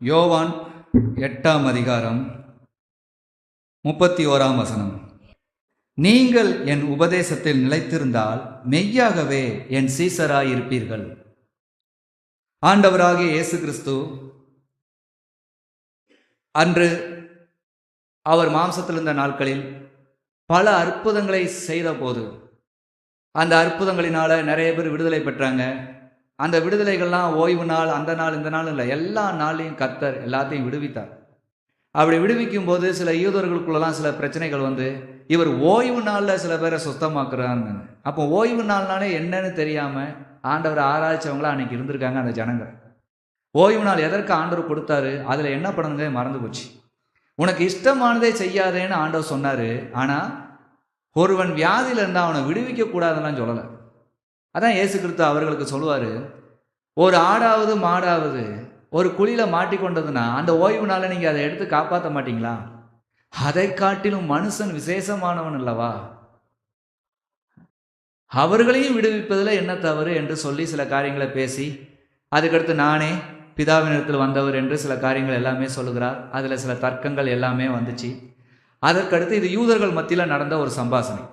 யோவான் 8ஆம் அதிகாரம் 31ஆம் வசனம். நீங்கள் என் உபதேசத்தில் நிலைத்திருந்தால் மெய்யாகவே என் சீசராயிருப்பீர்கள். ஆண்டவராகிய இயேசு கிறிஸ்து அன்று அவர் மாம்சத்தில் இருந்த நாட்களில் பல அற்புதங்களை செய்த போது அந்த அற்புதங்களினால நிறைய பேர் விடுதலை பெற்றாங்க. அந்த விடுதலைகள்லாம் ஓய்வு நாள், அந்த நாள், இந்த நாள் இல்லை, எல்லா நாளையும் கர்த்தர் எல்லாத்தையும் விடுவித்தார். அப்படி விடுவிக்கும் போது சில யூதர்களுக்குள்ளலாம் சில பிரச்சனைகள் வந்து, இவர் ஓய்வு நாளில் சில பேரை சுத்தமாக்குறான்னு. அப்போ ஓய்வு நாள்னாலே என்னன்னு தெரியாமல் ஆண்டவர் ஆராய்ச்சவங்களாம் அன்னைக்கு இருந்திருக்காங்க அந்த ஜனங்கள். ஓய்வு நாள் எதற்கு ஆண்டவர் கொடுத்தாரு, அதில் என்ன பண்ணணுங்க மறந்து போச்சு. உனக்கு இஷ்டமானதே செய்யாதேன்னு ஆண்டவர் சொன்னார். ஆனால் ஒருவன் வியாதியில் இருந்தால் அவனை விடுவிக்க கூடாதுன்னு சொல்லலை. அதான் இயேசு கிறிஸ்து அவர்களுக்கு சொல்லுவார், ஒரு ஆடாவது மாடாவது ஒரு குழியில் மாட்டிக்கொண்டதுன்னா அந்த ஓய்வு நாளில் நீங்கள் அதை எடுத்து காப்பாற்ற மாட்டீங்களா? அதை காட்டிலும் மனுஷன் விசேஷமானவன் அல்லவா, அவர்களையும் விடுவிப்பதில் என்ன தவறு என்று சொல்லி சில காரியங்களை பேசி, அதுக்கடுத்து நானே பிதாவினிடத்தில் வந்தவர் என்று சில காரியங்கள் எல்லாமே சொல்லுகிறார். அதில் சில தர்க்கங்கள் எல்லாமே வந்துச்சு. அதற்கடுத்து இது யூதர்கள் மத்தியில் நடந்த ஒரு சம்பாஷணை,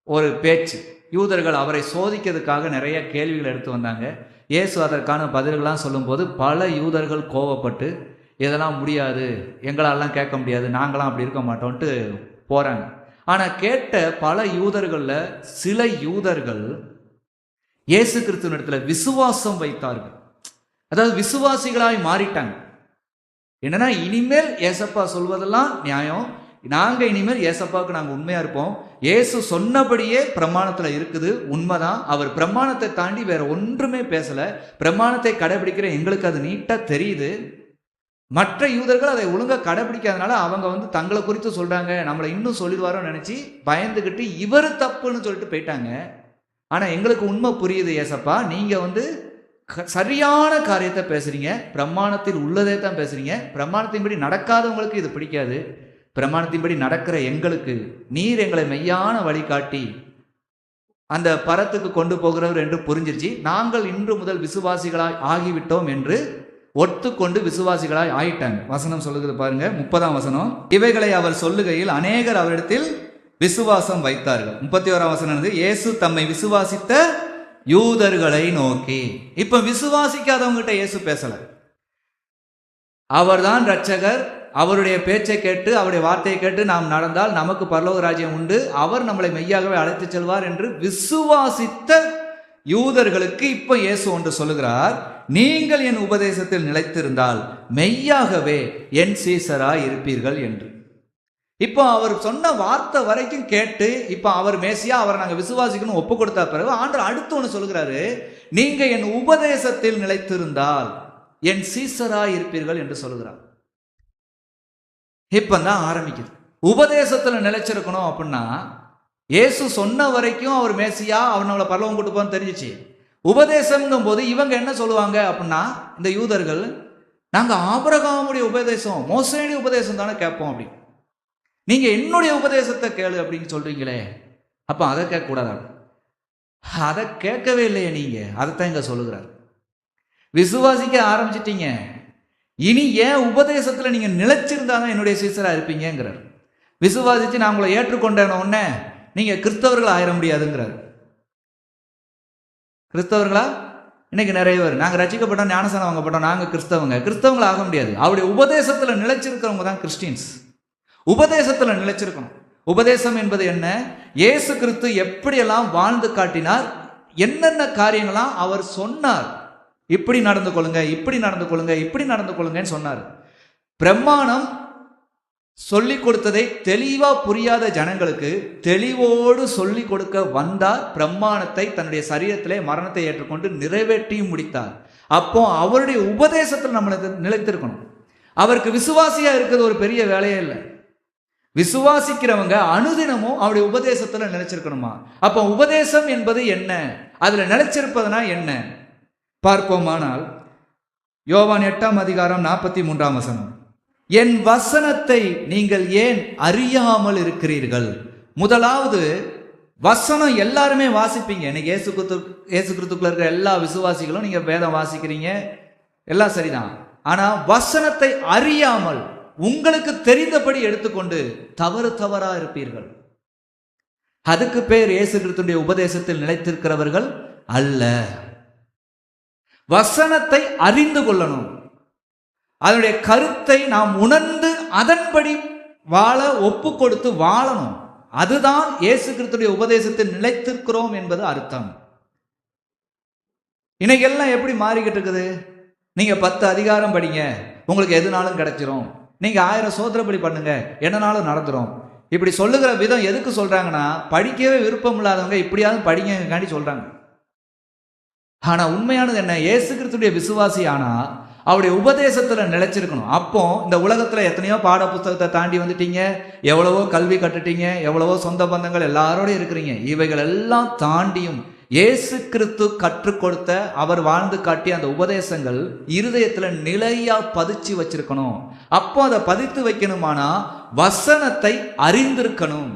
ஒரு பேச்சு. யூதர்கள் அவரை சோதிக்கிறதுக்காக நிறைய கேள்விகள் எடுத்து வந்தாங்க. இயேசு அதற்கான பதில்கள்லாம் சொல்லும்போது பல யூதர்கள் கோவப்பட்டு, இதெல்லாம் முடியாது, எங்களாலாம் கேட்க முடியாது, நாங்களாம் அப்படி இருக்க மாட்டோம்ட்டு போகிறாங்க. ஆனால் கேட்ட பல யூதர்களில் சில யூதர்கள் இயேசு கிறிஸ்துவினிடத்தில் விசுவாசம் வைத்தார்கள். அதாவது விசுவாசிகளாய் மாறிட்டாங்க. என்னன்னா, இனிமேல் ஏசப்பா சொல்வதெல்லாம் நியாயம், நாங்கள் இனிமேல் ஏசப்பாவுக்கு நாங்கள் உண்மையாக இருப்போம், இயேசு சொன்னபடியே பிரமாணத்தில் இருக்குது, உண்மைதான், அவர் பிரமாணத்தை தாண்டி வேற ஒன்றுமே பேசலை, பிரமாணத்தை கடைபிடிக்கிற எங்களுக்கு அது நீட்டாக தெரியுது. மற்ற யூதர்கள் அதை ஒழுங்காக கடைபிடிக்காதனால அவங்க வந்து தங்களை குறித்து சொல்கிறாங்க, நம்மளை இன்னும் சொல்லிடுவாரோன்னு நினச்சி பயந்துக்கிட்டு இவர் தப்புன்னு சொல்லிட்டு போயிட்டாங்க. ஆனால் எங்களுக்கு உண்மை புரியுது ஏசப்பா, நீங்கள் வந்து சரியான காரியத்தை பேசுகிறீங்க, பிரமாணத்தில் உள்ளதே தான் பேசுகிறீங்க, பிரமாணத்தின்படி நடக்காதவங்களுக்கு இது பிடிக்காது, பிரமாணத்தின்படி நடக்கிற எங்களுக்கு நீர் எங்களை மெய்யான வழிகாட்டி அந்த பரத்துக்கு கொண்டு போகிறவர் என்று புரிஞ்சிருச்சு. நாங்கள் இன்று முதல் விசுவாசிகளாய் ஆகிவிட்டோம் என்று ஒத்துக்கொண்டு விசுவாசிகளாய் ஆயிட்டாங்க. வசனம் சொல்லுகிறது பாருங்க, 30ஆம் வசனம். இவைகளை அவர் சொல்லுகையில் அநேகர் அவரிடத்தில் விசுவாசம் வைத்தார்கள். 31ஆம் வசனம், இயேசு தம்மை விசுவாசித்த யூதர்களை நோக்கி. இப்ப விசுவாசிக்காதவங்க கிட்ட இயேசு பேசல. அவர்தான் இரட்சகர், அவருடைய பேச்சை கேட்டு அவருடைய வார்த்தையை கேட்டு நாம் நடந்தால் நமக்கு பரலோக ராஜ்யம் உண்டு, அவர் நம்மளை மெய்யாகவே அழைத்து செல்வார் என்று விசுவாசித்த யூதர்களுக்கு இப்ப இயேசு ஒன்று சொல்லுகிறார், நீங்கள் என் உபதேசத்தில் நிலைத்திருந்தால் மெய்யாகவே என் சீசராய் இருப்பீர்கள் என்று. இப்போ அவர் சொன்ன வார்த்தை வரைக்கும் கேட்டு இப்போ அவர் மேசியா, அவரை நாங்கள் விசுவாசிக்கணும் ஒப்பு கொடுத்த பிறகு ஆண்டவர் அடுத்து ஒன்று சொல்கிறாரு, நீங்க என் உபதேசத்தில் நிலைத்திருந்தால் என் சீசராய் இருப்பீர்கள் என்று சொல்லுகிறார். இப்பதான் ஆரம்பிக்குது. உபதேசத்துல நிலைச்சிருக்கணும் அப்படின்னா இயேசு சொன்ன வரைக்கும் அவர் மேசியா, அவர் நம்மளை பரலோகம் கூட்டு போன்னு தெரிஞ்சிச்சு. உபதேசம்ங்கும் போது இவங்க என்ன சொல்லுவாங்க அப்படின்னா, இந்த யூதர்கள், நாங்க ஆபிரகாமுடைய உபதேசம் மோசேயுடைய உபதேசம் தானே கேட்போம், அப்படி நீங்க என்னுடைய உபதேசத்தை கேளு அப்படின்னு சொல்றீங்களே, அப்ப அதை கேட்க கூடாது. அதை கேட்கவே இல்லையே நீங்க, அதைத்தான் இங்க சொல்லுகிறார். விசுவாசிக்க ஆரம்பிச்சிட்டீங்க, இனி ஏன் உபதேசத்துல நீங்க நிலைச்சிருந்தாதான் என்னுடைய சீசரா இருப்பீங்கிறார். விசுவாசிச்சு நான் உங்களை ஏற்றுக்கொண்டேன உடனே நீங்க கிறிஸ்தவர்கள் ஆயிட முடியாதுங்கிறார். கிறிஸ்தவர்களா இன்னைக்கு நிறைய பேர், நாங்க ரசிக்கப்பட்டோம், ஞானசானம் வாங்கப்பட்டோம், நாங்க கிறிஸ்தவங்களா ஆக முடியாது. அவருடைய உபதேசத்துல நிலைச்சிருக்கிறவங்க தான் கிறிஸ்டியன்ஸ். உபதேசத்துல நிலைச்சிருக்கணும். உபதேசம் என்பது என்ன? இயேசு கிறிஸ்து எப்படியெல்லாம் வாழ்ந்து காட்டினார், என்னென்ன காரியங்களாம் அவர் சொன்னார், இப்படி நடந்து கொள்ளுங்க, இப்படி நடந்து கொள்ளுங்க, இப்படி நடந்து கொள்ளுங்கன்னு சொன்னார். பிரமாணம் சொல்லி கொடுத்ததை தெளிவா புரியாத ஜனங்களுக்கு தெளிவோடு சொல்லி கொடுக்க வந்தார். பிரமாணத்தை தன்னுடைய சரீரத்திலே மரணத்தை ஏற்றுக்கொண்டு நிறைவேற்றியும் முடித்தார். அப்போ அவருடைய உபதேசத்தில் நம்மளை நிலைத்திருக்கணும். அவருக்கு விசுவாசியா இருக்கிறது ஒரு பெரிய வேலையே இல்லை. விசுவாசிக்கிறவங்க அனுதினமும் அவருடைய உபதேசத்துல நிலைச்சிருக்கணுமா? அப்போ உபதேசம் என்பது என்ன, அதுல நிலைச்சிருப்பதுனா என்ன பார்ப்போமானால், யோவான் 8ஆம் அதிகாரம் 43ஆம் வசனம், என் வசனத்தை நீங்கள் ஏன் அறியாமல் இருக்கிறீர்கள். முதலாவது வசனம் எல்லாருமே வாசிப்பீங்க. இன்னைக்கு இயேசு கிறிஸ்துக்குள்ள இருக்கிற எல்லா விசுவாசிகளும் நீங்க வேதம் வாசிக்கிறீங்க, எல்லாம் சரிதான். ஆனா வசனத்தை அறியாமல் உங்களுக்கு தெரிந்தபடி எடுத்துக்கொண்டு தவறா இருப்பீர்கள். அதுக்கு பேர் இயேசு கிறிஸ்துவின் உபதேசத்தில் நிலைத்திருக்கிறவர்கள் அல்ல. வசனத்தை அறிந்து கொள்ளணும், அதனுடைய கருத்தை நாம் உணர்ந்து அதன்படி வாழ ஒப்பு கொடுத்து வாழணும். அதுதான் இயேசு கிறிஸ்துவின் உபதேசத்தில் நிலைத்திருக்கிறோம் என்பது அர்த்தம். இன்னைக்கு எல்லாம் எப்படி மாறிக்கிட்டு இருக்குது? நீங்க 10 அதிகாரம் படிங்க, உங்களுக்கு எதுனாலும் கிடைச்சிரும். நீங்க 1000 சோதனைப்படி பண்ணுங்க, என்னனாலும் நடந்துரும். இப்படி சொல்லுகிற விதம் எதுக்கு சொல்றாங்கன்னா, படிக்கவே விருப்பம் இல்லாதவங்க இப்படியாவது படிங்கக்காண்டி சொல்றாங்க. ஆனா உண்மையானது என்ன? இயேசு கிறிஸ்துடைய விசுவாசி ஆனா அவருடைய உபதேசத்துல நிலைச்சிருக்கணும். அப்போ இந்த உலகத்துல எத்தனையோ பாட புத்தகத்தை தாண்டி வந்துட்டீங்க, எவ்வளவோ கல்வி கட்டுட்டீங்க, எவ்வளவோ சொந்த பந்தங்கள் எல்லாரோடையும் இருக்கிறீங்க. இவைகள் எல்லாம் தாண்டியும் இயேசு கிறிஸ்து கற்றுக் கொடுத்த, அவர் வாழ்ந்து காட்டிய அந்த உபதேசங்கள் இருதயத்துல நிலையா பதிச்சு வச்சிருக்கணும். அப்போ அதை பதித்து வைக்கணுமானா வசனத்தை அறிந்திருக்கணும்.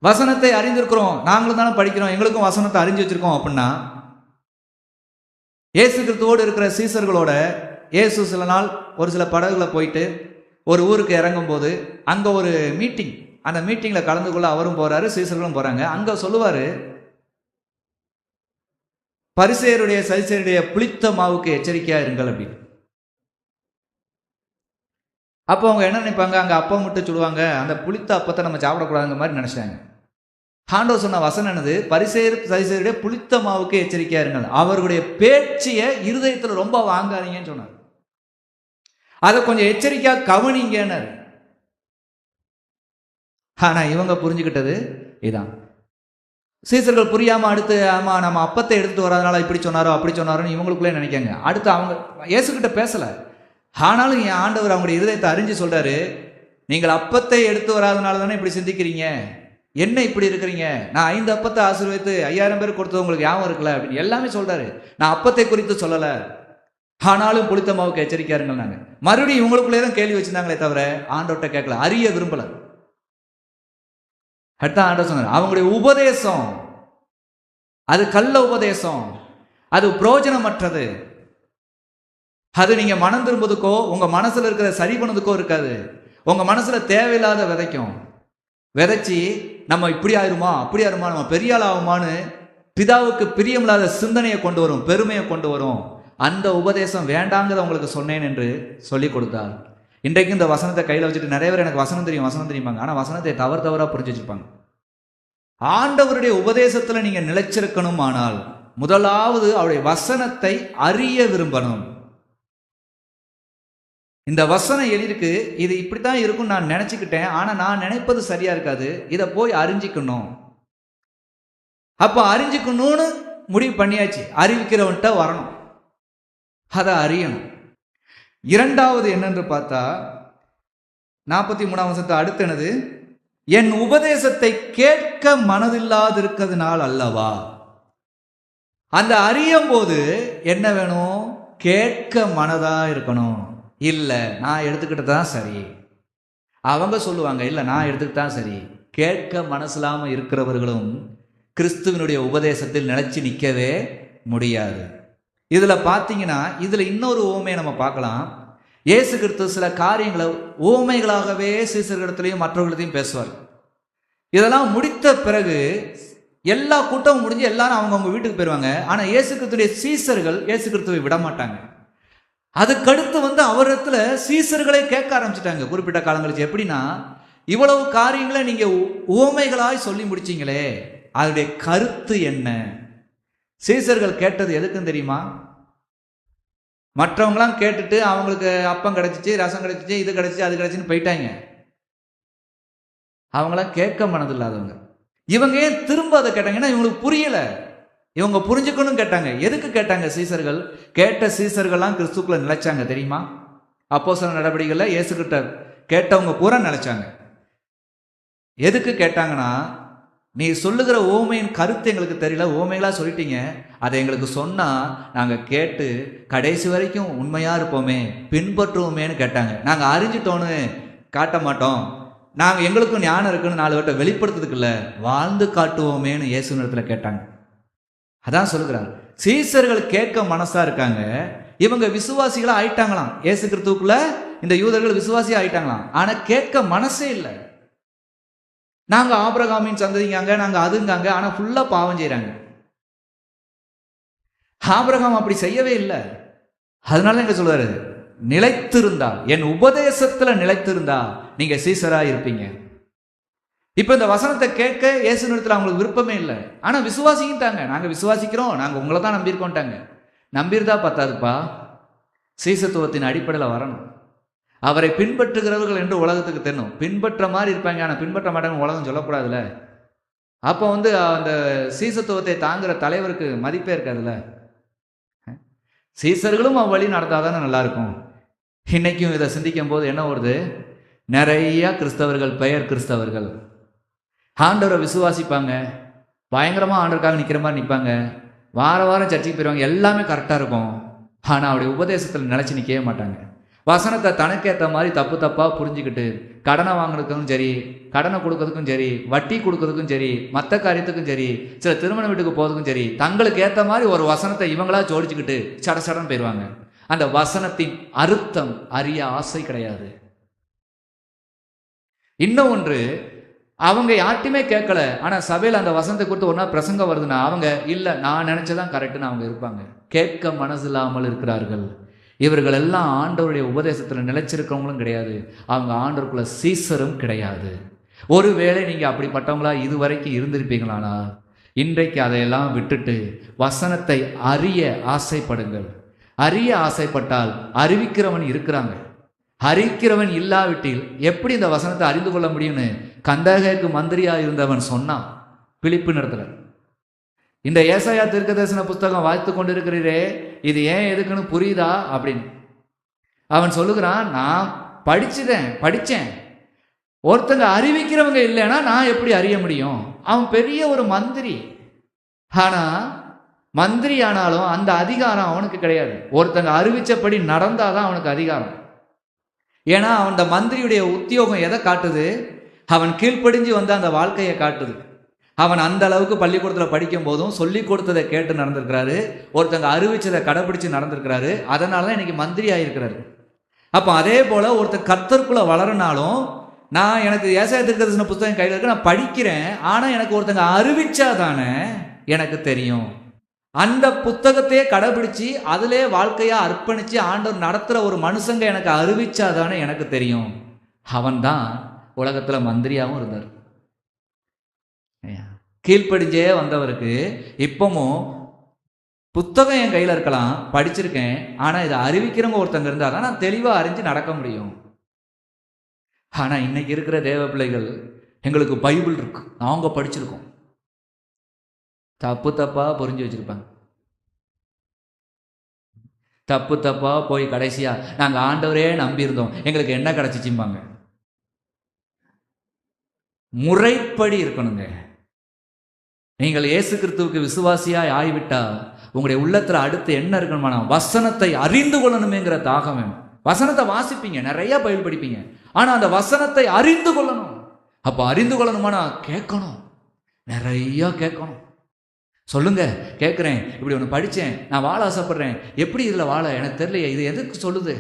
வசனத்தை அறிந்திருக்கிறோம், நாங்களும் தானே படிக்கிறோம், எங்களுக்கும் வசனத்தை அறிஞ்சு வச்சிருக்கோம். அப்படின்னா இயேசு கிறிஸ்துவோடு இருக்கிற சீசர்களோட இயேசு சில நாள் ஒரு சில படகுல போயிட்டு ஒரு ஊருக்கு இறங்கும் போது அங்க ஒரு மீட்டிங், அந்த மீட்டிங்ல கலந்து கொள்ள அவரும் போறாரு, சீசர்களும் போறாங்க. அங்க சொல்லுவாரு, பரிசேயருடைய சதுசேயருடைய புளித்த மாவுக்கு எச்சரிக்கையா இருங்கள் அப்படின்னு. அப்போ அவங்க என்ன நினைப்பாங்க? அங்க அப்பம் முட்டை சுடுவாங்க, அந்த புளித்த அப்பத்தை நம்ம சாப்பிடக்கூடாதுங்க மாதிரி நினைச்சாங்க. ஆண்டவர் சொன்ன வசனம் என்னது? பரிசேயர் சதுசேயருடைய புளித்த மாவுக்கு எச்சரிக்கையா இருங்கள், அவர்களுடைய பேச்சிய இருதயத்துல ரொம்ப வாங்காதீங்கன்னு சொன்னார். அதை கொஞ்சம் எச்சரிக்கையா கவனிங்கன்னு. ஆனா இவங்க புரிஞ்சுக்கிட்டது இதான். சீசர்கள் புரியாம அடுத்து, ஆமா நம்ம அப்பத்தை எடுத்துட்டு வராதனால இப்படி சொன்னாரோ அப்படி சொன்னாரோன்னு இவங்களுக்குள்ளே நினைக்காங்க. அடுத்து அவங்க இயேசுகிட்ட பேசல, ஆனாலும் என் ஆண்டவர் அவங்களுடைய இருதயத்தை அறிஞ்சு சொல்றாரு, நீங்கள் அப்பத்தை எடுத்து வராதனால தானே இப்படி சிந்திக்கிறீங்க, என்ன இப்படி இருக்கிறீங்க, நான் 5 அப்பத்தை ஆசீர்வதித்து 5000 பேர் கொடுத்தது உங்களுக்கு ஞாபகம் இருக்குல்ல அப்படின்னு எல்லாமே சொல்றாரு. நான் அப்பத்தை குறித்து சொல்லல, ஆனாலும் புளித்த மாவுக்கு எச்சரிக்கையா இருங்கள். நாங்க மறுபடியும் இவங்களுக்குள்ளே தான் கேள்வி வச்சிருந்தாங்களே தவிர ஆண்டவர்கிட்ட கேட்கல, அறிய விரும்பல. அடுத்த ஆண்டவர் சொன்னார், அவங்களுடைய உபதேசம் அது கள்ள உபதேசம், அது பிரயோஜனமற்றது. அது நீங்க மனம் திரும்புவதுக்கோ உங்க மனசுல இருக்கிற சரி பண்ணதுக்கோ இருக்காது. உங்க மனசுல தேவையில்லாத விதைக்கும். விதைச்சி நம்ம இப்படி ஆயிருமா அப்படி ஆயிருமா, நம்ம பெரிய ஆள் ஆகுமான்னு பிதாவுக்கு பிரியமில்லாத சிந்தனையை கொண்டு வரும், பெருமையை கொண்டு வரும். அந்த உபதேசம் வேண்டாங்கிறத உங்களுக்கு சொன்னேன் என்று சொல்லி கொடுத்தார். இன்றைக்கு இந்த வசனத்தை கையில் வச்சுட்டு நிறைய பேர் எனக்கு வசனம் தெரியுமாங்க, ஆனால் வசனத்தை தவறா புரிஞ்சு வச்சிருப்பாங்க. ஆண்டவருடைய உபதேசத்துல நீங்க நிலைச்சிருக்கணும். ஆனால் முதலாவது அவருடைய வசனத்தை அறிய விரும்பணும். இந்த வசனம் எழுதிருக்கு, இது இப்படித்தான் இருக்கும் நான் நினைச்சுக்கிட்டேன், ஆனா நான் நினைப்பது சரியா இருக்காது, இதை போய் அறிஞ்சிக்கணும். அப்ப அறிஞ்சிக்கணும்னு முடிவு பண்ணியாச்சு, அறிவிக்கிறவன்ட்ட வரணும், அதை அறியணும். இரண்டாவது என்னென்று பார்த்தா 43ஆம் வசனத்தை அடுத்து என்னது? என் உபதேசத்தை கேட்க மனதில்லாதிருக்கிறதுனால் அல்லவா. அந்த அறியும் போது என்ன வேணும்? கேட்க மனதா இருக்கணும். இல்ல நான் எடுத்துக்கிட்டு தான் சரி, அவங்க சொல்லுவாங்க, இல்ல நான் எடுத்துக்கிட்டு தான் சரி. கேட்க மனசில்லாம இருக்கிறவர்களும் கிறிஸ்துவனுடைய உபதேசத்தில் நிலைச்சு நிற்கவே முடியாது. இதுல பாத்தீங்கன்னா இதுல இன்னொரு ஓமையை நம்ம பார்க்கலாம். இயேசு கிறிஸ்து சில காரியங்களை ஓமைகளாகவே சீசர்களிடத்திலையும் மற்றவர்களையும் பேசுவார். இதெல்லாம் முடித்த பிறகு எல்லா கூட்டமும் முடிஞ்சு எல்லாரும் அவங்கவுங்க வீட்டுக்கு போயிடுவாங்க. ஆனா இயேசு கிறிஸ்துடைய சீசர்கள் இயேசு கிறிஸ்துவை விட மாட்டாங்க. அதுக்கடுத்து அவரிடத்துல சீசர்களே கேட்க ஆரம்பிச்சுட்டாங்க குறிப்பிட்ட காலங்களுக்கு. எப்படின்னா, இவ்வளவு காரியங்களை நீங்க ஓமைகளாய் சொல்லி முடிச்சீங்களே, அதனுடைய கருத்து என்ன? சீசர்கள் கேட்டது எதுக்குன்னு தெரியுமா? மற்றவங்களாம் கேட்டுட்டு அவங்களுக்கு அப்பம் கிடைச்சிச்சு, ரசம் கிடைச்சிச்சு, இது கிடைச்சிச்சு, அது கிடைச்சுன்னு போயிட்டாங்க. அவங்களாம் கேட்க மனதில்லாதவங்க. இவங்க ஏன் திரும்ப அதை கேட்டாங்கன்னா இவங்களுக்கு புரியல, இவங்க புரிஞ்சுக்கணும் கேட்டாங்க. எதுக்கு கேட்டாங்க? சீசர்கள் கேட்ட சீசர்கள்லாம் கிறிஸ்துக்குள்ள நிலைச்சாங்க தெரியுமா? அப்போஸ்தலர் நடவடிக்கைகள்ல இயேசு கிட்ட கேட்டவங்க பூரா நிலைச்சாங்க. எதுக்கு கேட்டாங்கன்னா, நீ சொல்லுகிற ஓமையின் கருத்து எங்களுக்கு தெரியல, ஓமைகளா சொல்லிட்டீங்க, அதை எங்களுக்கு சொன்னா நாங்க கேட்டு கடைசி வரைக்கும் உண்மையா இருப்போமே, பின்பற்றுவோமேன்னு கேட்டாங்க. நாங்க அறிஞ்சிட்டோன்னு காட்ட மாட்டோம், நாங்க எங்களுக்கும் ஞானம் இருக்குன்னு 4 பேர்ட்ட வெளிப்படுத்துறதுக்கு இல்ல, வாழ்ந்து காட்டுவோமேன்னு இயேசு இடத்துல கேட்டாங்க. அதான் சொல்லுகிறார், சீசர்கள் கேட்க மனசா இருக்காங்க, இவங்க விசுவாசிகளா ஆயிட்டாங்களாம். இயேசு கிறிஸ்துவுக்குள்ள இந்த யூதர்கள் விசுவாசியா ஆயிட்டாங்களாம். ஆனா கேட்க மனசே இல்லை. நாங்க ஆபிரகாமின் சந்ததிங்காங்க, நாங்க அதுங்காங்க, ஆனா ஃபுல்லா பாவம் செய்யறாங்க. ஆபிரகாம் அப்படி செய்யவே இல்லை. அதனால எங்க சொல்றாரு, நிலைத்திருந்தா, என் உபதேசத்துல நிலைத்திருந்தா நீங்க சீசரா இருப்பீங்க. இப்ப இந்த வசனத்தை கேட்க இயேசு நிறுத்தல அவங்களுக்கு விருப்பமே இல்லை. ஆனா விசுவாசிக்கிட்டாங்க. நாங்க விசுவாசிக்கிறோம், நாங்க உங்களை தான் நம்பியிருக்கோம்ட்டாங்க. நம்பியிருந்தா பத்தாதுப்பா, சீசத்துவத்தின் அடிப்படையில் வரணும். அவரை பின்பற்றுகிறவர்கள் என்று உலகத்துக்கு தெரியணும். பின்பற்ற மாதிரி இருப்பாங்க, ஆனால் பின்பற்ற மாட்டாங்க உலகம் சொல்லக்கூடாதுல்ல. அப்போ அந்த சீசத்துவத்தை தாங்குற தலைவருக்கு மதிப்பே இருக்காதுல்ல. சீசர்களும் அவ்வழி நடந்தாதானே நல்லா இருக்கும். இன்னைக்கும் இதை சிந்திக்கும் போது என்ன வருது, நிறைய கிறிஸ்தவர்கள், பெயர் கிறிஸ்தவர்கள் ஆண்டவரை விசுவாசிப்பாங்க, பயங்கரமாக ஆண்டவருக்காக நிற்கிற மாதிரி நிற்பாங்க, வார வாரம் சர்ச்சைக்கு போயிடுவாங்க, எல்லாமே கரெக்டாக இருக்கும். ஆனால் அவருடைய உபதேசத்தில் நினச்சி நிற்கவே மாட்டாங்க. வசனத்தை தனக்கேற்ற மாதிரி தப்பு தப்பாக புரிஞ்சுக்கிட்டு கடனை வாங்குறதுக்கும் சரி, கடனை கொடுக்கறதுக்கும் சரி, வட்டி கொடுக்கறதுக்கும் சரி, மற்ற காரியத்துக்கும் சரி, சில திருமண வீட்டுக்கு போகிறதுக்கும் சரி, தங்களுக்கு ஏற்ற மாதிரி ஒரு வசனத்தை இவங்களா ஜோடிச்சுக்கிட்டு சடசடன்னு போயிடுவாங்க. அந்த வசனத்தின் அர்த்தம் அறிய ஆசை கிடையாது. இன்னும் ஒன்று, அவங்க யார்ட்டையுமே கேட்கல, ஆனால் சபையில் அந்த வசனத்தை குறித்து ஒன்றா பிரசங்கம் வருதுன்னா அவங்க இல்லை நான் நினச்சதான் கரெக்டுன்னு அவங்க இருப்பாங்க. கேட்க மனசு இல்லாமல் இருக்கிறார்கள். இவர்கள் எல்லாம் ஆண்டவருடைய உபதேசத்தில் நிலைச்சிருக்கிறவங்களும் கிடையாது, அவங்க ஆண்டவருக்குள்ள சீசரும் கிடையாது. ஒருவேளை நீங்கள் அப்படிப்பட்டவங்களா இதுவரைக்கும் இருந்திருப்பீங்களானா இன்றைக்கு அதையெல்லாம் விட்டுட்டு வசனத்தை அறிய ஆசைப்படுங்கள். அறிய ஆசைப்பட்டால் அறிவிக்கிறவன் இருக்கிறாங்க. அறிவிக்கிறவன் இல்லாவிட்டில் எப்படி இந்த வசனத்தை அறிந்து கொள்ள முடியும்னு கந்தகேக்கு மந்திரியா இருந்தவன் சொன்னான் பிலிப்பு இடத்துல. இந்த ஏசாயா தீர்க்கதரிசன புஸ்தகம் வாய்த்து கொண்டிருக்கிறீரே, இது ஏன் எதுக்குன்னு புரியுதா அப்படின்னு அவன் சொல்லுகிறான். நான் படித்தேன், ஒருத்தங்க அறிவிக்கிறவங்க இல்லைன்னா நான் எப்படி அறிய முடியும்? அவன் பெரிய ஒரு மந்திரி, ஆனா மந்திரி ஆனாலும் அந்த அதிகாரம் அவனுக்கு கிடையாது. ஒருத்தங்க அறிவிச்சபடி நடந்தாதான் அவனுக்கு அதிகாரம். ஏன்னா அந்த மந்திரியுடைய உத்தியோகம் எதை காட்டுது? அவன் கீழ்ப்படிஞ்சு வந்த அந்த வாழ்க்கையை காட்டுது. அவன் அந்த அளவுக்கு பள்ளிக்கூடத்தில் படிக்கும் போதும் சொல்லி கொடுத்ததை கேட்டு நடந்திருக்கிறாரு, ஒருத்தங்க அறிவிச்சதை கடைபிடிச்சு நடந்திருக்கிறாரு, அதனால தான் இன்னைக்கு மந்திரி ஆகியிருக்கிறாரு. அப்போ அதே போல ஒருத்தர் கர்த்தருக்குள்ள வளரனாலும், நான் எனக்கு ஏசாயா தீர்க்கதரிசன புத்தகம் கையில் இருக்கு, நான் படிக்கிறேன், ஆனால் எனக்கு ஒருத்தங்க அறிவிச்சாதானே எனக்கு தெரியும். அந்த புத்தகத்தையே கடைபிடிச்சு அதிலே வாழ்க்கையா அர்ப்பணிச்சு ஆண்டவர் நடத்துகிற ஒரு மனுஷங்க எனக்கு அறிவிச்சாதானே எனக்கு தெரியும். அவன் தான் உலகத்தில் மந்திரியாகவும் இருந்தார். கீழ்ப்படிஞ்சே வந்தவருக்கு இப்பவும் புத்தகம் என் கையில் இருக்கலாம், படிச்சிருக்கேன், ஆனால் இதை அறிவிக்கிறவங்க ஒருத்தங்க இருந்தால் தான் நான் தெளிவாக அறிஞ்சு நடக்க முடியும். ஆனால் இன்னைக்கு இருக்கிற தேவ பிள்ளைகள், எங்களுக்கு பைபிள் இருக்கு, நாங்கள் படிச்சிருக்கோம், தப்பு தப்பாக புரிஞ்சு வச்சிருப்பாங்க. தப்பு தப்பாக போய் கடைசியாக நாங்கள் ஆண்டவரே நம்பியிருந்தோம், எங்களுக்கு என்ன கிடைச்சிச்சும்பாங்க. முறைப்படி இருக்கணுங்க. நீங்கள் இயேசு கிறிஸ்துவுக்கு விசுவாசியாய் ஆகிவிட்டா உங்களுடைய உள்ளத்துல அடுத்து என்ன இருக்கணுமா? வசனத்தை அறிந்து கொள்ளணுமேங்கிற தாகம் வேணும். வசனத்தை வாசிப்பீங்க, நிறைய பைபிள் படிப்பீங்க, ஆனா அந்த வசனத்தை அறிந்து கொள்ளணும். அப்ப அறிந்து கொள்ளணுமானா கேட்கணும், நிறைய கேட்கணும். சொல்லுங்க, கேட்குறேன், இப்படி ஒன்று படித்தேன், நான் வாழ ஆசைப்படுறேன், எப்படி இதில் வாழ எனக்கு தெரியலையே, இது எதுக்கு சொல்லுது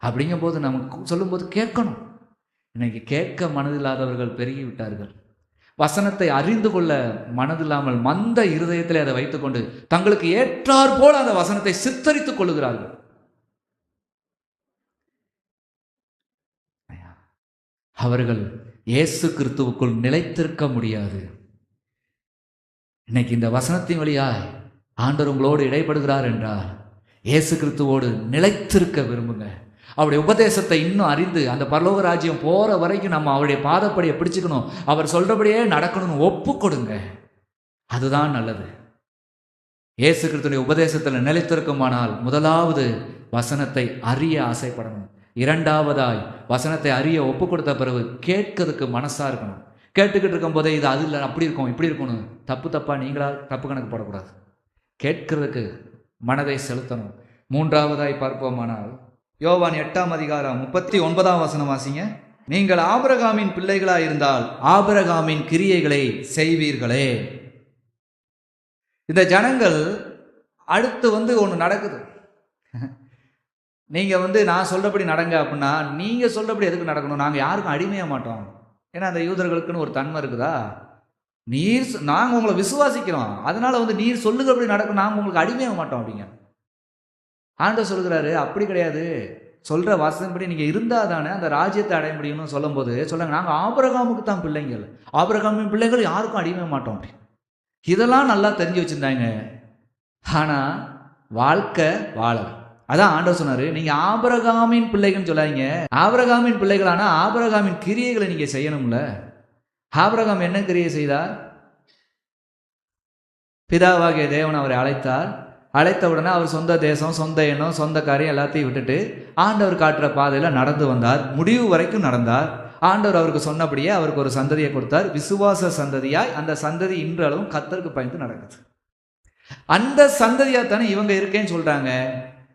அப்படிங்கும் போது நமக்கு சொல்லும்போது கேட்கணும். இன்னைக்கு கேட்க மனதில்லாதவர்கள் பெருகி விட்டார்கள். வசனத்தை அறிந்து கொள்ள மனதில்லாமல் மந்த இருதயத்தில் அதை வைத்துக்கொண்டு தங்களுக்கு ஏற்றார் போல அந்த வசனத்தை சித்தரித்துக் கொள்ளுகிறார்கள். அவர்கள் இயேசு கிறிஸ்துவுக்குள் நிலைத்திருக்க முடியாது. இன்னைக்கு இந்த வசனத்தின் வழியாய் ஆண்டவர் உங்களோடு இடைப்படுகிறார் என்றால் இயேசு கிறிஸ்துவோடு நிலைத்திருக்க விரும்புங்க. அவருடைய உபதேசத்தை இன்னும் அறிந்து அந்த பரலோக ராஜ்யம் போற வரைக்கும் நம்ம அவருடைய பாதப்படியை பிடிச்சுக்கணும், அவர் சொல்றபடியே நடக்கணும்னு ஒப்பு கொடுங்க. அதுதான் நல்லது. இயேசு கிறிஸ்துவின் உபதேசத்தில் நிலைத்திருக்குமானால் முதலாவது வசனத்தை அறிய ஆசைப்படணும். இரண்டாவதாய் வசனத்தை அறிய ஒப்பு கொடுத்த பிறகு கேட்கறதுக்கு மனசா இருக்கணும். கேட்டுக்கிட்டு இருக்கும் போதே இது அது இல்லை, அப்படி இருக்கும், இப்படி இருக்கணும், தப்பா நீங்களா தப்பு கணக்கு போடக்கூடாது. கேட்கறதுக்கு மனதை செலுத்தணும். மூன்றாவதாய் பார்ப்போமானால் யோவான் 8ஆம் அதிகாரம் 39ஆம் வசனம் வாசிங்க. நீங்கள் ஆபிரகாமின் பிள்ளைகளாய் இருந்தால் ஆபிரகாமின் கிரியைகளை செய்வீர்களே. இந்த ஜனங்கள் அடுத்து ஒன்று நடக்குது. நீங்கள் நான் சொல்கிறபடி நடங்க அப்படின்னா, நீங்கள் சொல்கிறபடி எதுக்கு நடக்கணும்? நாங்கள் யாருக்கும் அடிமையாக மாட்டோம். ஏன்னா அந்த யூதர்களுக்குன்னு ஒரு தன்மை இருக்குதா, நாங்கள் உங்களை விசுவாசிக்கிறோம், அதனால நீர் சொல்லுகிறபடி நடக்கும், நாங்கள் உங்களுக்கு அடிமையாக மாட்டோம் அப்படிங்க. ஆண்டவர் சொல்கிறாரு, அப்படி கிடையாது, சொல்கிற வசனப்படி நீங்கள் இருந்தால் தானே அந்த ராஜ்யத்தை அடைய முடியும்னு சொல்லும்போது சொல்கிறாங்க, நாங்கள் ஆபிரகாமுக்கு தான் பிள்ளைங்கள், ஆபிரகாமின் பிள்ளைகள் யாருக்கும் அடிமை மாட்டோம் அப்படி. இதெல்லாம் நல்லா தெரிஞ்சு வச்சுருந்தாங்க. ஆனால் வாழ்க்கை வாழலை. அதான் ஆண்டவர் சொன்னார், நீங்கள் ஆபிரகாமின் பிள்ளைகள்னு சொல்லாதீங்க, ஆபிரகாமின் பிள்ளைகளானா ஆபிரகாமின் கிரியைகளை நீங்கள் செய்யணும்ல. ஆபிரகாம் என்ன கிரியை செய்தார்? பிதாவாகிய தேவன் அவரை அழைத்தார். அழைத்த உடனே அவர் சொந்த தேசம், சொந்த எண்ணம், சொந்த காரியம் எல்லாத்தையும் விட்டுட்டு ஆண்டவர் காட்டுற பாதையில் நடந்து வந்தார். முடிவு வரைக்கும் நடந்தார். ஆண்டவர் அவருக்கு சொன்னபடியே அவருக்கு ஒரு சந்ததியை கொடுத்தார், விசுவாச சந்ததியாய். அந்த சந்ததி இன்றளவும் கர்த்தருக்கு பயந்து நடக்குது. அந்த சந்ததியா தானே இவங்க இருக்கேன்னு சொல்றாங்க.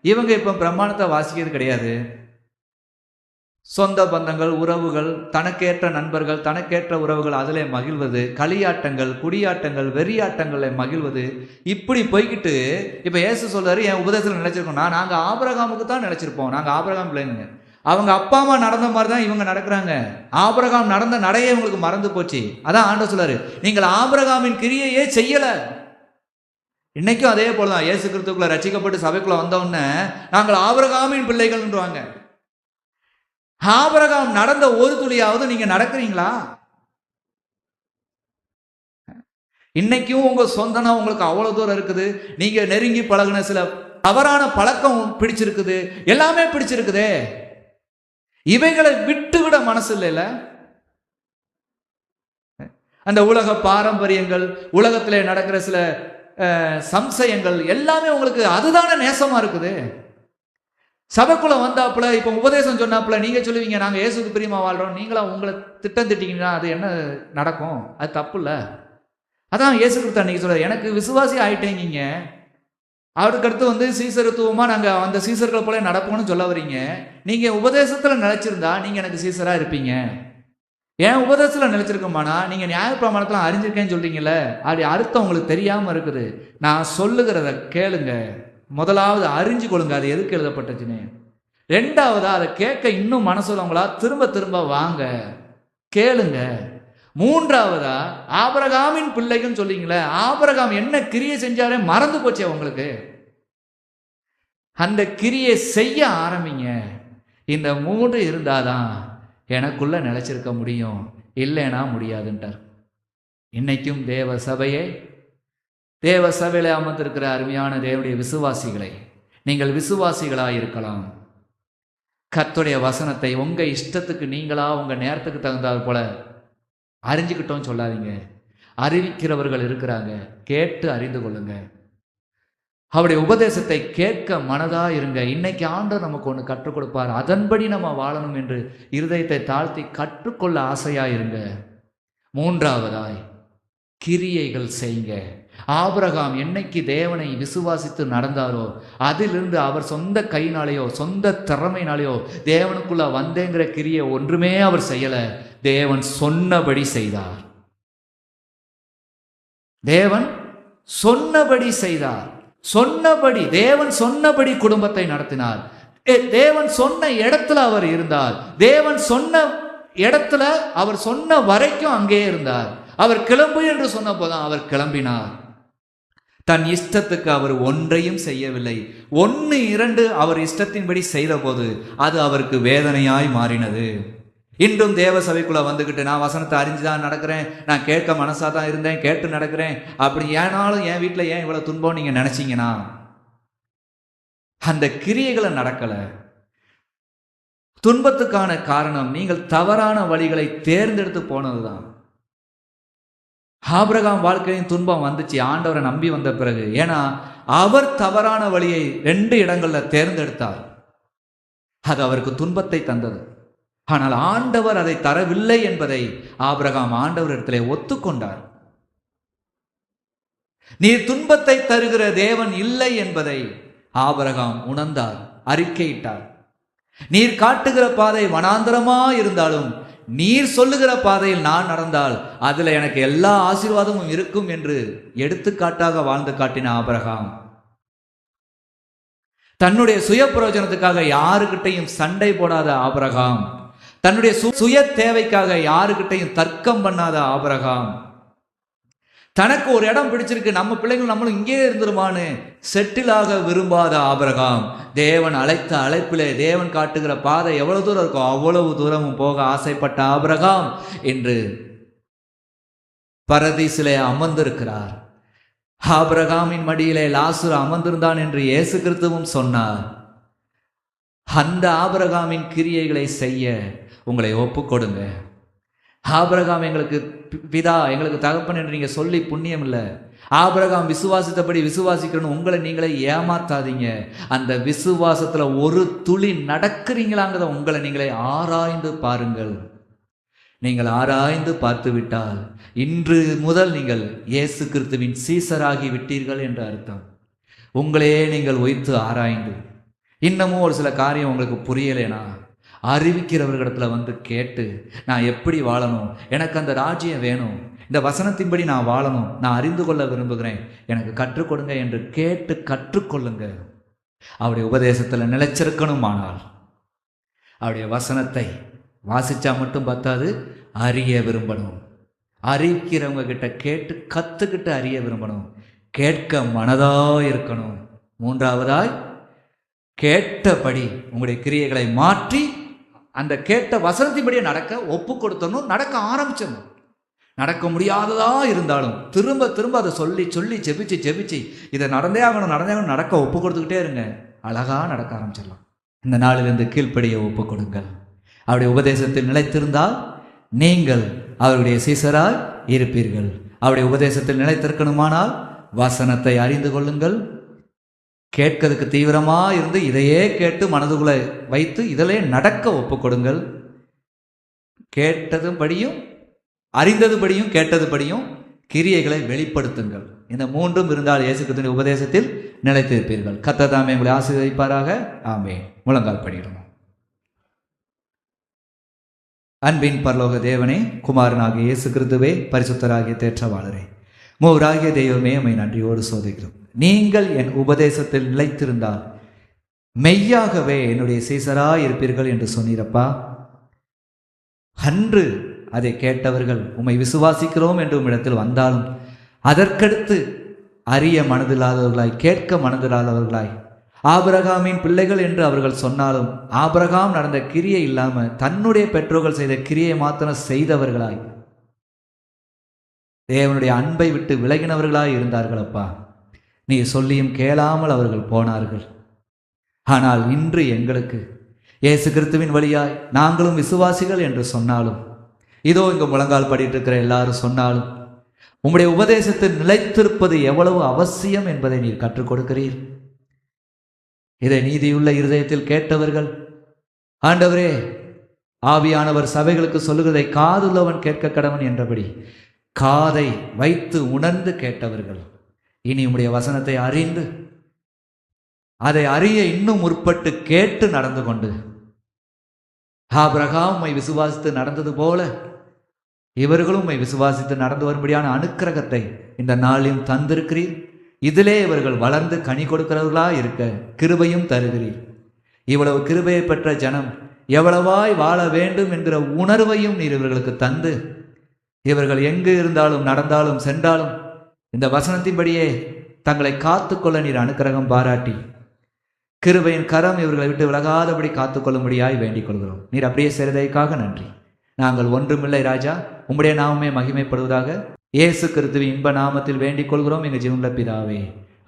இவங்க இப்போ பிரமாணத்தை வாசிக்கிறது கிடையாது. சொந்த பந்தங்கள், உறவுகள், தனக்கேற்ற நண்பர்கள், தனக்கேற்ற உறவுகள், அதில் மகிழ்வது, களியாட்டங்கள், குடியாட்டங்கள், வெறியாட்டங்களை மகிழ்வது, இப்படி போய்கிட்டு இப்போ இயேசு சொல்றாரு, என் உபதேசத்தில் நினைச்சிருக்கோம்னா நாங்கள் ஆபிரகாமுக்கு தான் நினைச்சிருப்போம், நாங்கள் ஆபிரகாம் பிள்ளைங்க. அவங்க அப்பா அம்மா நடந்த மாதிரி தான் இவங்க நடக்கிறாங்க. ஆபிரகாம் நடந்த நடையே இவங்களுக்கு மறந்து போச்சு. அதான் ஆண்டவர் சொல்றாரு, நீங்கள் ஆபிரகாமின் கிரியையே செய்யல. இன்னைக்கும் அதே போலதான். இயேசு கிறிஸ்துக்குள்ள ரட்சிக்கப்பட்டு சபைக்குள்ள வந்தவுடனே நாங்கள் ஆபிரகாமின் பிள்ளைகள்ன்றாங்க. ஆபிரகாம் நடந்த ஒரு துளியாவது நீங்க நடக்கிறீங்களா? இன்னைக்கும் உங்க சொந்தனா உங்களுக்கு அவ்வளவு தூரம் இருக்குது. நீங்க நெருங்கி பழகின சில தவறான பழக்கம் பிடிச்சிருக்குது, எல்லாமே பிடிச்சிருக்குதே. இவைகளை விட்டுவிட மனசு இல்லைல்ல. அந்த உலக பாரம்பரியங்கள், உலகத்தில் நடக்கிற சில சம்சயங்கள் எல்லாமே உங்களுக்கு அதுதானே நேசமா இருக்குது. சபைக்குள்ள வந்தாப்புல இப்ப உபதேசம் சொன்னாப்புல நீங்க சொல்லுவீங்க, நாங்க இயேசுக்கு பிரியமா வாழ்றோம், நீங்களா உங்களை திட்டம் திட்டீங்கன்னா அது என்ன நடக்கும்? அது தப்பு இல்ல. அதான் இயேசு கிறிஸ்து அன்னைக்கு சொல்ற, எனக்கு விசுவாசி ஆயிட்டேங்க, அவருக்கு சீசருத்துவமா நாங்க அந்த சீசர்களை போல நடப்போம்னு சொல்ல வரீங்க. நீங்க உபதேசத்துல நிலைச்சிருந்தா நீங்க எனக்கு சீசரா இருப்பீங்க. ஏன் உபதேசத்துல நிலைச்சிருக்கோமானா நீங்க நியாயப்பிரமாணத்துல அறிஞ்சிருக்கேன்னு சொல்றீங்கல்ல, அப்படி அர்த்தம் உங்களுக்கு தெரியாம இருக்குது. நான் சொல்லுகிறத கேளுங்க. முதலாவது அறிஞ்சு கொள்ளுங்க அது எதுக்கு எழுதப்பட்டுச்சுன்னு. ரெண்டாவதா அதை கேட்க இன்னும் மனசுலவங்களா திரும்ப திரும்ப வாங்க, கேளுங்க. மூன்றாவதா ஆபிரகாமின் பிள்ளைகள் சொல்லிங்களே, ஆபிரகாம் என்ன கிரியை செஞ்சாலே மறந்து போச்சே உங்களுக்கு. அந்த கிரியை செய்ய ஆரம்பிங்க. இந்த மூன்று இருந்தாதான் எனக்குள்ள நிலைச்சிருக்க முடியும், இல்லைனா முடியாதுன்றார். இன்னைக்கும் தேவ சபையில அமர்ந்திருக்கிற அருமையான தேவனுடைய விசுவாசிகளை, நீங்கள் விசுவாசிகளாக இருக்கலாம். கர்த்தருடைய வசனத்தை உங்க இஷ்டத்துக்கு நீங்களா உங்க நேரத்துக்கு தகுந்தால் போல அறிஞ்சுக்கிட்டோம் சொல்லாதீங்க. அறிவிக்கிறவர்கள் இருக்கிறாங்க, கேட்டு அறிந்து கொள்ளுங்க. அவருடைய உபதேசத்தை கேட்க மனதா இருங்க. இன்னைக்கு ஆண்டவர் நமக்கு ஒன்று கற்றுக் கொடுப்பார், அதன்படி நம்ம வாழணும் என்று இருதயத்தை தாழ்த்தி கற்றுக்கொள்ள ஆசையா இருங்க. மூன்றாவதாய் கிரியைகள் செய்யுங்க. ஆபிரகாம் என்னைக்கு தேவனை விசுவாசித்து நடந்தாரோ அதிலிருந்து அவர் சொந்த கையினாலேயோ சொந்த திறமையினாலேயோ தேவனுக்குள்ள வந்தேங்கிற கிரியை ஒன்றுமே அவர் செய்யல. தேவன் சொன்னபடி செய்தார். தேவன் சொன்னபடி செய்தார். தேவன் சொன்னபடி குடும்பத்தை நடத்தினார். தேவன் சொன்ன இடத்துல அவர் இருந்தார். தேவன் சொன்ன இடத்துல அவர் சொன்ன வரைக்கும் அங்கே இருந்தார். அவர் கிளம்பு என்று சொன்ன போதும் அவர் கிளம்பினார். தன் இஷ்டத்துக்கு அவர் ஒன்றையும் செய்யவில்லை. 1, 2 அவர் இஷ்டத்தின்படி செய்த போது அது அவருக்கு வேதனையாய் மாறினது. இன்றும் தேவ சபைக்குள்ள வந்துக்கிட்டு நான் வசனத்தை அறிஞ்சுதான் நடக்கிறேன், நான் கேட்க மனசா தான் இருந்தேன், கேட்டு நடக்கிறேன், அப்படி ஏனாலும் என் வீட்டில் ஏன் இவ்வளவு துன்பம் நீங்க நினைச்சீங்கன்னா அந்த கிரியைகளை நடக்கல. துன்பத்துக்கான காரணம் நீங்கள் தவறான வழிகளை தேர்ந்தெடுத்து போனதுதான். ஆபிரகாம் வாழ்க்கையின் துன்பம் வந்துச்சு ஆண்டவரை நம்பி வந்த பிறகு. ஏன்னா அவர் தவறான வழியை 2 இடங்கள்ல தேர்ந்தெடுத்தார். அது அவருக்கு துன்பத்தை தந்தது. ஆனால் ஆண்டவர் அதை தரவில்லை என்பதை ஆபிரகாம் ஆண்டவரிடத்திலே ஒத்துக்கொண்டார். நீர் துன்பத்தை தருகிற தேவன் இல்லை என்பதை ஆபிரகாம் உணர்ந்தார், அறிக்கையிட்டார். நீர் காட்டுகிற பாதை வனாந்தரமா இருந்தாலும் நீர் சொல்லுகிற பாதையில் நான் நடந்தால் அதுல எனக்கு எல்லா ஆசீர்வாதமும் இருக்கும் என்று எடுத்துக்காட்டாக வாழ்ந்து காட்டின ஆபிரகாம் தன்னுடைய சுய பிரயோஜனத்துக்காக யாருக்கிட்டையும் சண்டை போடாத ஆபிரகாம், தன்னுடைய சுய தேவைக்காக யாருக்கிட்டையும் தர்க்கம் பண்ணாத ஆபிரகாம், தனக்கு ஒரு இடம் பிடிச்சிருக்கு, நம்ம பிள்ளைகள் நம்மளும் இங்கே இருந்துருமான்னு செட்டிலாக விரும்பாத ஆபிரகாம், தேவன் அழைத்த அழைப்பிலே தேவன் காட்டுகிற பாதை எவ்வளவு தூரம் இருக்கோ அவ்வளவு தூரமும் போக ஆசைப்பட்ட ஆபிரகாம் இன்று பரதீசிலே அமர்ந்திருக்கிறார். ஆபிரகாமின் மடியிலே லாசரு அமர்ந்திருந்தான் என்று இயேசு கிறிஸ்துவும் சொன்னார். அந்த ஆபிரகாமின் கிரியைகளை செய்ய உங்களை ஒப்பு கொடுங்க. ஆபிரகாம் எங்களுக்கு பிதா, எங்களுக்கு தகப்பன் என்று நீங்க சொல்லி புண்ணியம் இல்லை. ஆபிரகாம் விசுவாசித்தபடி விசுவாசிக்கணும். உங்களை நீங்களே ஏமாத்தாதீங்க. அந்த விசுவாசத்துல ஒரு துளி நடக்கிறீங்களாங்கிறத உங்களை நீங்களே ஆராய்ந்து பாருங்கள். நீங்கள் ஆராய்ந்து பார்த்து விட்டால் இன்று முதல் நீங்கள் இயேசு கிறிஸ்துவின் சீசராகி விட்டீர்கள் என்று அர்த்தம். உங்களையே நீங்கள் வைத்து ஆராய்ந்து, இன்னமும் ஒரு சில காரியம் உங்களுக்கு புரியலைனா அறிவிக்கிறவர்களிடத்துல வந்து கேட்டு, நான் எப்படி வாழணும், எனக்கு அந்த ராஜ்யம் வேணும், இந்த வசனத்தின்படி நான் வாழணும், நான் அறிந்து கொள்ள விரும்புகிறேன், எனக்கு கற்றுக் கொடுங்க என்று கேட்டு கற்றுக்கொள்ளுங்க. அவருடைய உபதேசத்துல நிலைச்சிருக்கணுமானால் அவருடைய வசனத்தை வாசிச்சா மட்டும் பத்தாது, அறிய விரும்பணும். அறிவிக்கிறவங்க கிட்ட கேட்டு கத்துக்கிட்டு அறிய விரும்பணும். கேட்க மனதா இருக்கணும். மூன்றாவதாய், கேட்டபடி உங்களுடைய கிரியைகளை மாற்றி அந்த கேட்ட வசனத்தின்படியே நடக்க ஒப்பு கொடுத்தணும். நடக்க ஆரம்பிச்சிடணும். நடக்க முடியாததா இருந்தாலும் திரும்ப திரும்ப அதை சொல்லி சொல்லி ஜெபிச்சு இதை நடந்தே ஆகணும் நடக்க ஒப்பு கொடுத்துக்கிட்டே இருங்க. அழகா நடக்க ஆரம்பிச்சிடலாம். இந்த நாளிலிருந்து கீழ்ப்படிய ஒப்பு கொடுங்கள். அவருடைய உபதேசத்தில் நிலைத்திருந்தால் நீங்கள் அவருடைய சீசராய் இருப்பீர்கள். அவருடைய உபதேசத்தில் நிலைத்திருக்கணுமானால் வசனத்தை அறிந்து கொள்ளுங்கள். கேட்கறதுக்கு தீவிரமா இருந்து இதையே கேட்டு மனதுக்குள்ள வைத்து இதிலே நடக்க ஒப்பு கொடுங்கள். கேட்டதும் படியும், அறிந்தது படியும், கேட்டது படியும் கிரியைகளை வெளிப்படுத்துங்கள். இந்த மூன்றும் இருந்தால் இயேசு கிறிஸ்துவின் உபதேசத்தில் நிலைத்திருப்பீர்கள். கர்த்தர் தாமே உங்களை ஆசீர்வதிப்பாராக. ஆமென். முழங்கால் படியிடுவோம். அன்பின் பரலோக தேவனே, குமாரனாகிய இயேசு கிறிஸ்துவே, பரிசுத்தராகிய தேற்றவாளரே, மூவராகிய தெய்வமே, உம்மை நன்றியோடு சோதிக்கிறோம். நீங்கள் என் உபதேசத்தில் நிலைத்திருந்தால் மெய்யாகவே என்னுடைய சீசராய் இருப்பீர்கள் என்று சொன்னீரப்பா. அன்று அதை கேட்டவர்கள் உம்மை விசுவாசிக்கிறோம் என்று உம்மிடத்தில் வந்தாலும் அதற்கடுத்து அறிய மனதில்லாதவர்களாய், கேட்க மனதில்லாதவர்களாய், ஆபிரகாமின் பிள்ளைகள் என்று அவர்கள் சொன்னாலும் ஆபிரகாம் நடந்த கிரியை இல்லாம தன்னுடைய பெற்றோர்கள் செய்த கிரியை மாத்திரம் செய்தவர்களாய், தேவனுடைய அன்பை விட்டு விலகினவர்களாய் இருந்தார்களப்பா. நீ சொல்லியும் கேளாமல் அவர்கள் போனார்கள். ஆனால் இன்று எங்களுக்கு இயேசு கிறிஸ்துவின் வழியாய் நாங்களும் விசுவாசிகள் என்று சொன்னாலும், இதோ இங்கு முழங்கால் படிட்டு இருக்கிற எல்லாரும் சொன்னாலும், உம்முடைய உபதேசத்தில் நிலைத்திருப்பது எவ்வளவு அவசியம் என்பதை நீர் கற்றுக் கொடுக்கிறீர். இதை நீதியுள்ள இருதயத்தில் கேட்டவர்கள், ஆண்டவரே, ஆவியானவர் சபைகளுக்கு சொல்லுகிறதை காதுள்ளவன் கேட்க கடவன் என்றபடி காதை வைத்து உணர்ந்து கேட்டவர்கள், இனி உம்முடைய வசனத்தை அறிந்து அதை அறிய இன்னும் முற்பட்டு கேட்டு நடந்து கொண்டு, ஆபிரகாம் உம்மை விசுவாசித்து நடந்தது போல இவர்களும் உம்மை விசுவாசித்து நடந்து வரும்படியான அனுக்கிரகத்தை இந்த நாளில் தந்திருக்கிறீர். இதிலே இவர்கள் வளர்ந்து கனி கொடுக்கிறவர்களா இருக்க கிருபையும் தருகிறீர். இவ்வளவு கிருபையை பெற்ற ஜனம் எவ்வளவாய் வாழ வேண்டும் என்கிற உணர்வையும் நீர் இவர்களுக்கு தந்து, இவர்கள் எங்கு இருந்தாலும் நடந்தாலும் சென்றாலும் இந்த வசனத்தின்படியே தங்களை காத்துக்கொள்ள நீர் அனுக்கிரகம் பாராட்டி, கிருபையின் கரம் இவர்களை விட்டு விலகாதபடி காத்துக்கொள்ளும்படியாய் வேண்டிக் கொள்கிறோம். நீர் அப்படியே செய்ததற்காக நன்றி. நாங்கள் ஒன்றுமில்லை ராஜா, உம்முடைய நாமமே மகிமைப்படுவதாக. இயேசு கிறிஸ்துவின் இன்ப நாமத்தில் வேண்டிக் கொள்கிறோம் எங்கள் ஜீவனுள்ள பிதாவே,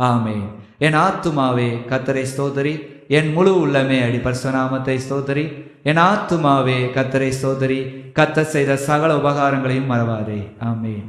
ஆமென். என் ஆத்துமாவே கர்த்தரை ஸ்தோத்தரி, என் முழு உள்ளமே அடி பரிசுத்த நாமத்தை ஸ்தோத்தரி. என் ஆத்துமாவே கர்த்தரை ஸ்தோத்தரி, கர்த்தர் செய்த சகல உபகாரங்களையும் மறவாதே. ஆமென்.